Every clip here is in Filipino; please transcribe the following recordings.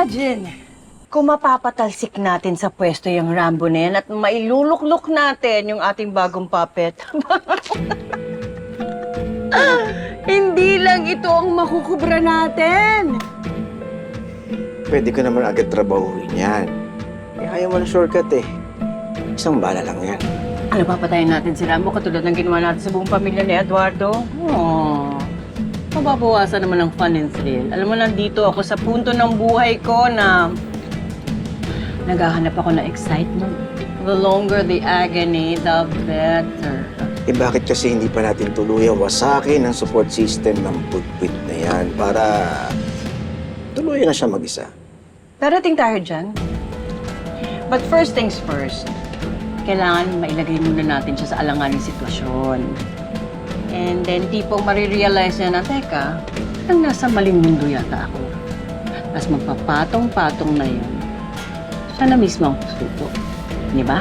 Imagine, kung mapapatalsik natin sa pwesto yung Rambo na yan at mailuluklok natin yung ating bagong puppet. Hindi lang ito ang makukubra natin. Pwede ko naman agad trabahuin yan. Ayaw mo na shortcut eh. Isang bala lang yan. Ano, papatayin natin si Rambo katulad ng ginawa natin sa buong pamilya ni Eduardo? Oh, mababawasan naman ang fun and thrill. Alam mo, nandito ako sa punto ng buhay ko na naghahanap ako ng excitement. The longer the agony, the better. Eh bakit kasi hindi pa natin tuluyang wasakin ang support system ng putpit na yan para tuluyan na siya mag-isa? Darating tayo dyan. But first things first, kailangan mailagay muna natin siya sa alanganing sitwasyon. And then, tipong marirealize niya na, teka, parang nasa maling mundo yata ako. Tapos magpapatong-patong na yun. Siya na mismo ang susuko. Di ba?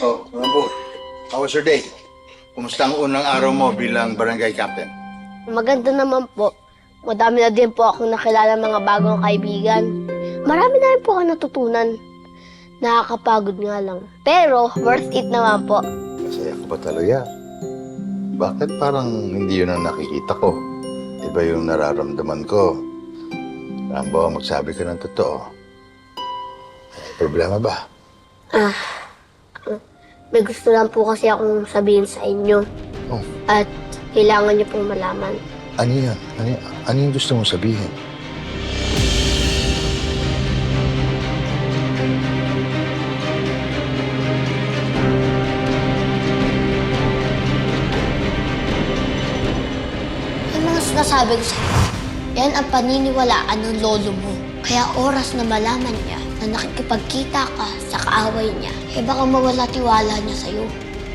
Oh, Rambo, how was your day? Kumusta ang unang araw mo bilang barangay captain? Maganda naman po. Madami na din po akong nakilala mga bagong kaibigan. Marami na rin po ako natutunan. Nakakapagod nga lang. Pero worth it naman po. Masaya ka ba talaga? Bakit parang hindi yun ang nakikita ko? Iba yung nararamdaman ko. Rambo, magsabi ka ng totoo. May problema ba? May gusto lang po kasi akong sabihin sa inyo. Oh, At kailangan niyo pong malaman. ano yan? Ano yung gusto mong sabihin? Yung mga sinasabi ko sa'yo, yan ang paniniwalaan ng lolo mo. Kaya oras na malaman niya na nakikipagkita ka sa kaaway niya, eh baka mawala tiwala niya sa'yo.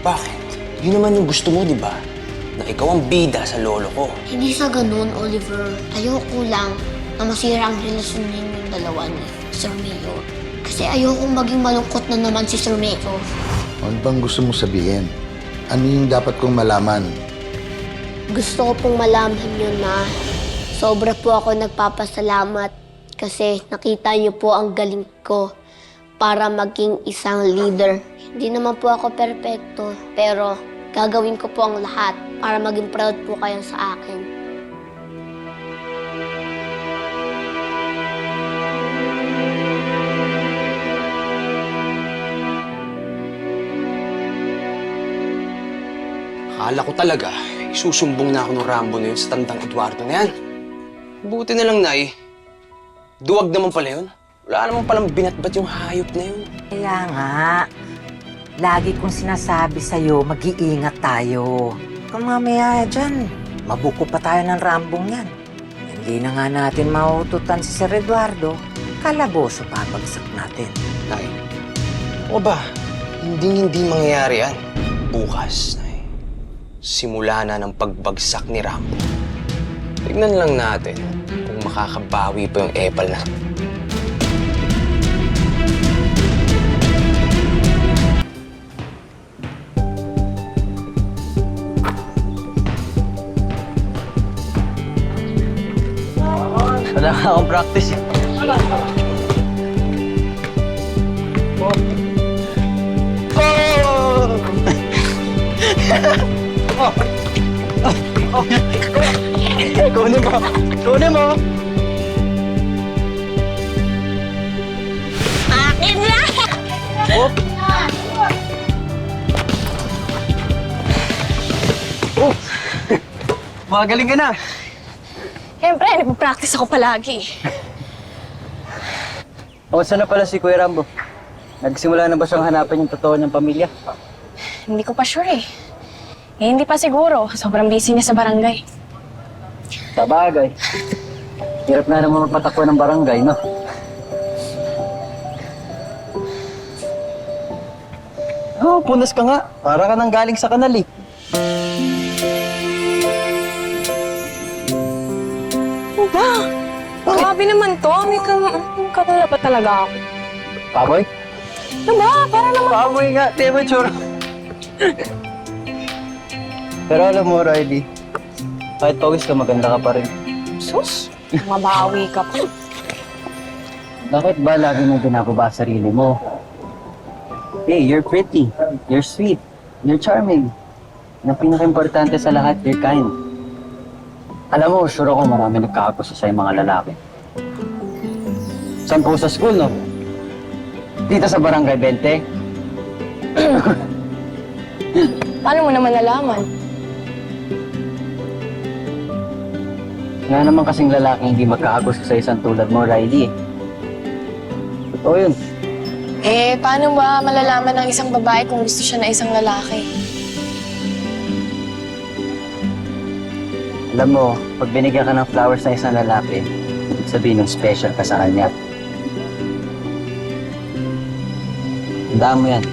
Bakit? Yun naman yung gusto mo, di ba? Na ikaw ang bida sa lolo ko. Hindi sa ganun, Oliver. Ayoko lang na masira ang relasyon ninyong dalawa ni Sir Mayor. Kasi ayokong maging malungkot na naman si Sir Mayor. Ano bang gusto mong sabihin? Ano yung dapat kong malaman? Gusto ko pong malaman niyo na sobra po ako nagpapasalamat kasi nakita niyo po ang galing ko para maging isang leader. Hindi naman po ako perpekto, pero gagawin ko po ang lahat para maging proud po kayo sa akin. Akala ko talaga, isusumbong na ako ng Rambo na yun sa tandang Eduardo na yan. Buti na lang, Nay. Duwag naman pala yun. Wala naman palang binatbat yung hayop na yun. Kaya nga, lagi kong sinasabi sa'yo, mag-iingat tayo. Kung mamaya dyan, mabuko pa tayo ng Rambong yan. Hindi na nga natin maututan si Sir Eduardo, kalaboso papagsak natin. Nay, o ba, hindi mangyayari yan. Bukas, Nay, simula na ng pagbagsak ni Rambo. Tignan lang natin kung makakabawi pa yung epal na. Wala nga akong practice. Kunin mo! Kunin mo! Akin na! Oh! Oh! Magaling ka na! Siyempre, nagpa-practice ako palagi. O, saan na pala si Kuya Rambo? Nagsimula na ba siyang hanapin yung totoo niyang pamilya? Hindi ko pa sure eh. Hindi pa siguro. Sobrang busy niya sa barangay. Sabagay. Hirap na naman magpatakbo ng barangay, no? Oh, punas ka nga. Para ka nang galing sa kanal, eh. Ba? Grabe naman to. May kanala pa talaga ako. Paboy? Ano ba? Para naman... Paamoy nga, di ba, tsura? Pero alam mo, Riley, kahit pawis ka, maganda ka pa rin. Sus, mabawi ka pa. Bakit ba lagi mong binababa sarili mo? Hey, you're pretty, you're sweet, you're charming. Ang pinaka-importante sa lahat, you're kind. Alam mo, sure ako marami nagkakagusto sa'yo mga lalaki. Saan po sa school, no? Dito sa Barangay 20? Paano mo naman nalaman? Nga naman kasing lalaki hindi magkakagusto sa isang tulad mo, Riley. Totoo yun. Eh, paano ba malalaman ng isang babae kung gusto siya na isang lalaki? Alam mo, pag binigyan ka ng flowers na isang lalaki, sabihin ng special ka sa kanya. Tandaan mo yan.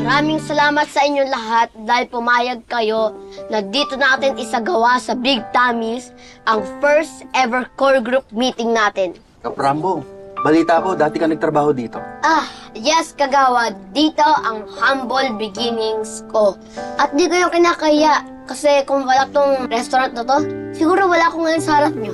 Maraming salamat sa inyong lahat dahil pumayag kayo na dito natin isagawa sa Big Tammy's ang first ever core group meeting natin. Kaprambo, balita ko, dati ka nagtrabaho dito. Ah, yes, kagawad. Dito ang humble beginnings ko. At di kayo kinakaya kasi kung wala tong restaurant na to, siguro wala akong ngayon sa harap nyo.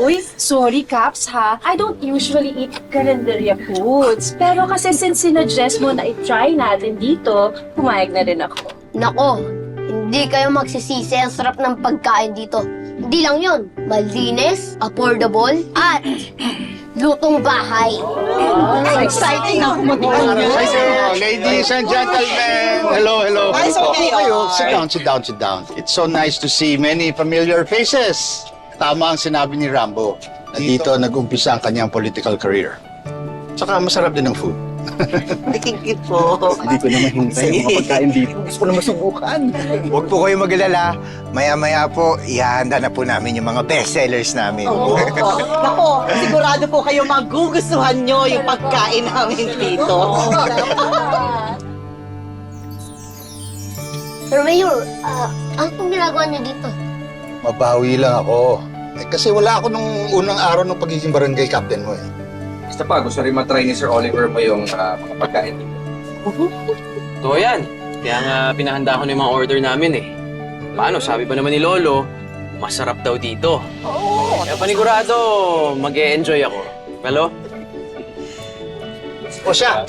Uy, sorry Caps ha. I don't usually eat calendaria foods. Pero kasi since sinuggest mo na i-try natin dito, pumayag na rin ako. Nako, hindi kayo magsisisi. Ang sarap ng pagkain dito. Hindi lang yun. Malinis, affordable, at lutong bahay. Exciting ako Ladies and gentlemen, hello, hello. Kayo, sit down, sit down. It's so nice to see many familiar faces. Tama ang sinabi ni Rambo na dito nag-umpisa ang kanyang political career. Tsaka masarap din ang food. Nakikit po. Hindi ko na mahintay ang mga pagkain dito. Gusto ko na masubukan. Huwag po kayo mag-alala. Maya-maya po, ihahanda na po namin yung mga bestsellers namin. Nako, sigurado po kayo magugustuhan nyo yung pagkain namin dito. Pero Mayor, ano pong ginagawa niyo dito? Mabawi lang ako. Kasi wala ako nung unang araw ng pagiging barangay captain mo eh. Basta pa, gusto rin matry ni Sir Oliver mo yung mga pagkain dito. Totoo yan. Kaya nga pinahanda ko na yung mga order namin eh. Paano, sabi pa naman ni Lolo, masarap daw dito. Oo. Kaya panigurado, mag-e-enjoy ako. Lalo? O siya,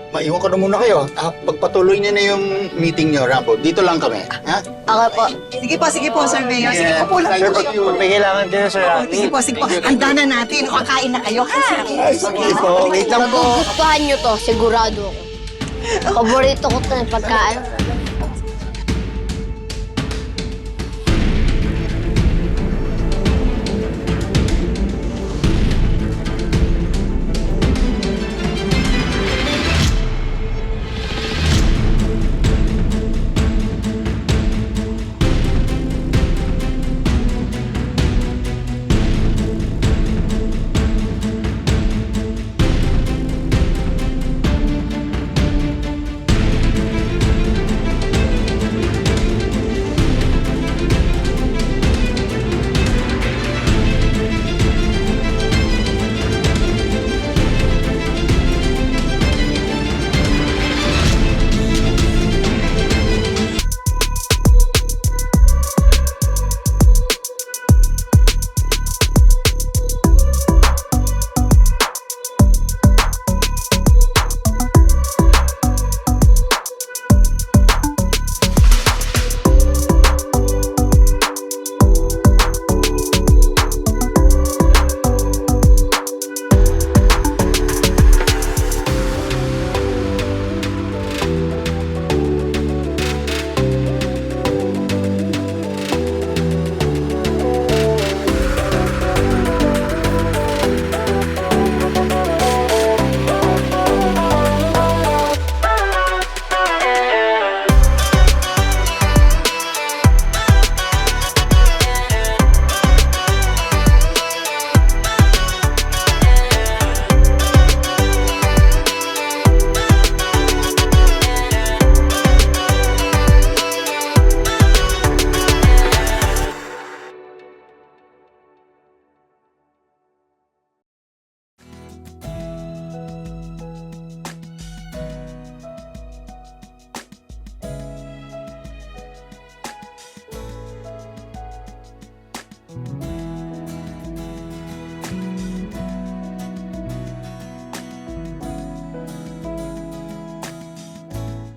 maiwan ko na muna kayo. Pagpatuloy niyo na yung meeting niyo, Rambo. Dito lang kami. Ha? Okay po. Sige po, Sir Mayor. Sige po lang. Sir, pag may kailangan din, Sir Sige po. Handa na natin. Kakain na kayo, ha? Sige po, wait lang po. Gustuhan nyo to, sigurado ako. Paborito ko to yung pagkain.